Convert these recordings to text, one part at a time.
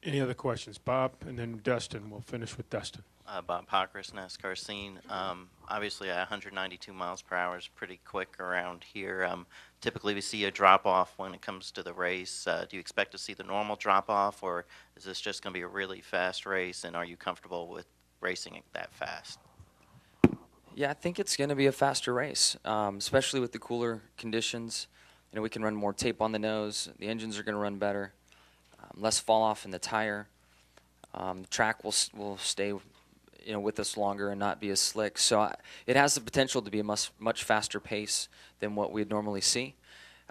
Any other questions? Bob, and then Dustin. We'll finish with Dustin. Bob Pockris, NASCAR scene. Obviously, at 192 miles per hour is pretty quick around here. Typically, we see a drop off when it comes to the race. Do you expect to see the normal drop off, or is this just going to be a really fast race? And are you comfortable with racing it that fast? Yeah, I think it's going to be a faster race, especially with the cooler conditions. You know, we can run more tape on the nose. The engines are going to run better. Less fall off in the tire. The track will stay, with us longer and not be as slick. So it has the potential to be a much faster pace than what we'd normally see.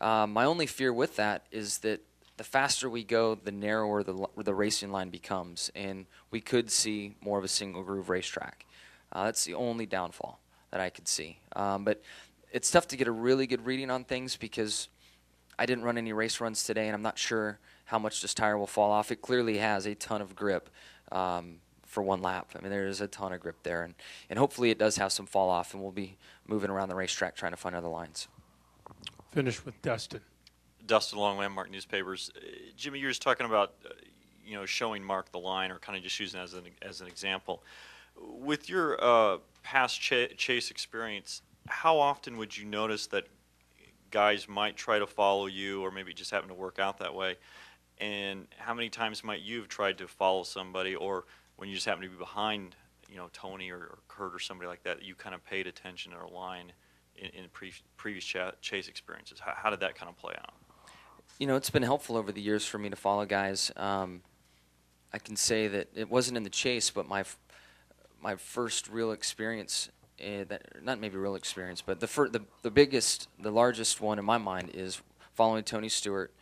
My only fear with that is that the faster we go, the narrower the racing line becomes, and we could see more of a single groove racetrack. That's the only downfall that I could see. But it's tough to get a really good reading on things because I didn't run any race runs today, and I'm not sure how much this tire will fall off. It clearly has a ton of grip for one lap. I mean, there is a ton of grip there, and hopefully it does have some fall off, and we'll be moving around the racetrack trying to find other lines. Finish with Dustin. Dustin along Landmark Newspapers. Jimmy, you're just talking about showing Mark the line, or kind of just using it as an example. With your past chase experience, how often would you notice that guys might try to follow you, or maybe just happen to work out that way? And how many times might you have tried to follow somebody, or when you just happen to be behind, Tony or Kurt or somebody like that, you kind of paid attention to their line in previous chase experiences? How did that kind of play out? It's been helpful over the years for me to follow guys. I can say that it wasn't in the chase, but my first real experience, not maybe real experience, but the biggest, the largest one in my mind is following Tony Stewart.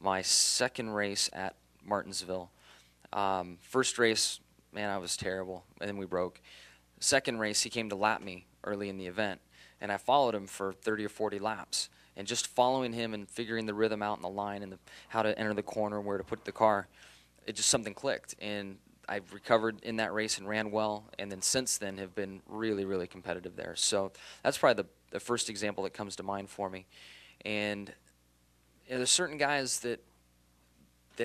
My second race at Martinsville. First race, man, I was terrible, and then we broke. Second race, he came to lap me early in the event, and I followed him for 30 or 40 laps. And just following him and figuring the rhythm out in the line and how to enter the corner, where to put the car, it just something clicked. And I recovered in that race and ran well, and then since then have been really, really competitive there. So that's probably the first example that comes to mind for me. And there's certain guys that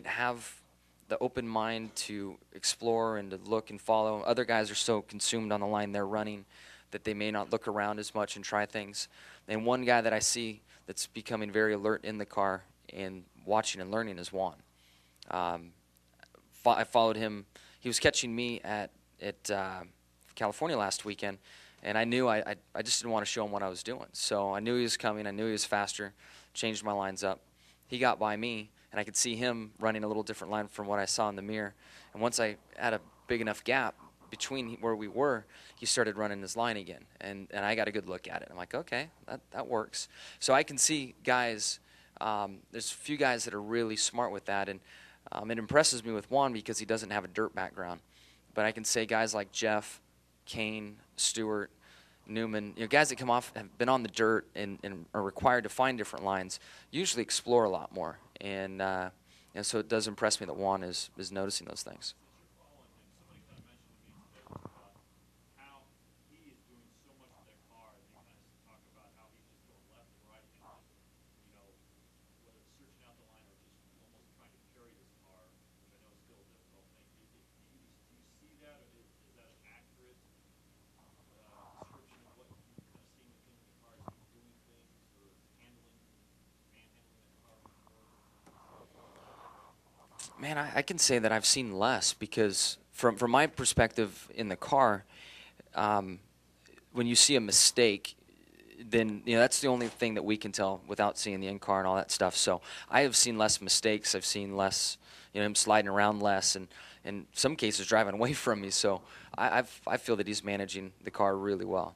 have the open mind to explore and to look and follow. Other guys are so consumed on the line they're running that they may not look around as much and try things. And one guy that I see that's becoming very alert in the car and watching and learning is Juan. I followed him. He was catching me at California last weekend, and I knew I just didn't want to show him what I was doing. So I knew he was coming. I knew he was faster. Changed my lines up. He got by me, and I could see him running a little different line from what I saw in the mirror. And once I had a big enough gap between where we were, he started running his line again, and I got a good look at it. I'm like, okay, that works. So I can see guys, there's a few guys that are really smart with that, and it impresses me with Juan because he doesn't have a dirt background. But I can say guys like Jeff, Kane, Stewart, Newman, guys that come off, have been on the dirt and are required to find different lines, usually explore a lot more. And so it does impress me that Juan is noticing those things. Man, I can say that I've seen less because from my perspective in the car, when you see a mistake, then that's the only thing that we can tell without seeing the in-car and all that stuff. So I have seen less mistakes. I've seen less, him sliding around less, and in some cases driving away from me. So I feel that he's managing the car really well.